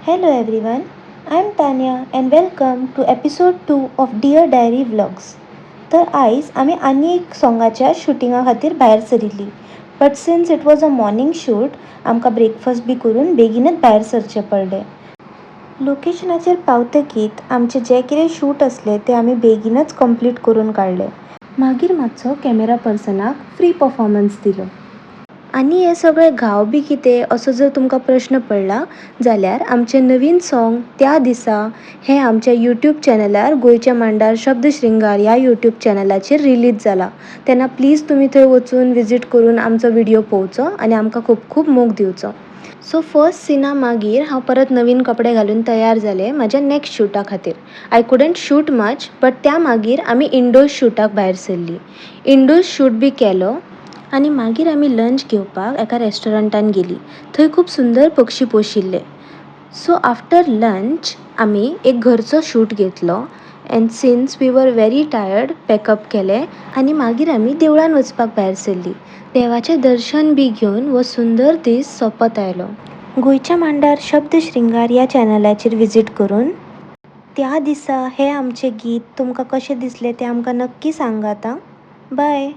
Hello everyone, I am Tanya and welcome to episode 2 of Dear Diary Vlogs. तर आयज आमी आनी एक सॉंगाच्या शुटिंगा खातीर भायर सरिल्ली. But since it was a morning shoot आमकां ब्रेकफास्ट बी करून बेगीनच भायर सरचें पडलें. लोकेशनाचेर पावतकीत आमचें जें कितें शूट आसलें तें आमी बेगीनच कंप्लीट करून काडलें. मागीर मातसो कॅमेरा पर्सनाक फ्री परफॉर्मन्स दिलो. आनी हे सगळे घाव बी कितें असो जर तुमकां प्रश्न पडला जाल्यार आमचें नवीन सॉंग त्या दिसा हें आमच्या यूट्यूब चॅनलार गोंयच्या मांडार शब्द श्रृंगार ह्या यूट्यूब चॅनलाचेर रिलीज जालां. तेन्ना प्लीज तुमी थंय वचून विजीट करून आमचो व्हिडिओ पळोवचो आनी आमकां खूब खूब मोग दिवचो. सो फर्स्ट सिना मागीर हांव परत नवीन कपडे घालून तयार जालें म्हाज्या नॅक्स्ट शूटा खातीर. I couldn't shoot much but त्या मागीर आमी इंडोर्स शूटाक भायर सरलीं. इंडोर्स शूट बी केलो आनी मागीर आमी लंच घेवपाक एका रेस्टॉरंटान गेलीं. थंय खूब सुंदर पक्षी पोशिल्ले. सो आफ्टर लंच आमी एक घरचो शूट घेतलो and since we were very tired pack up केलें आनी मागीर आमी देवळान वचपाक भायर सरलीं. देवाचें दर्शन बी घेवन हो सुंदर दीस सोंपत आयलो. गोंयच्या मांडार शब्द श्रृंगार ह्या चॅनलाचेर विजीट करून त्या दिसा हें आमचें गीत तुमकां कशें दिसलें तें आमकां नक्की सांगात. बाय.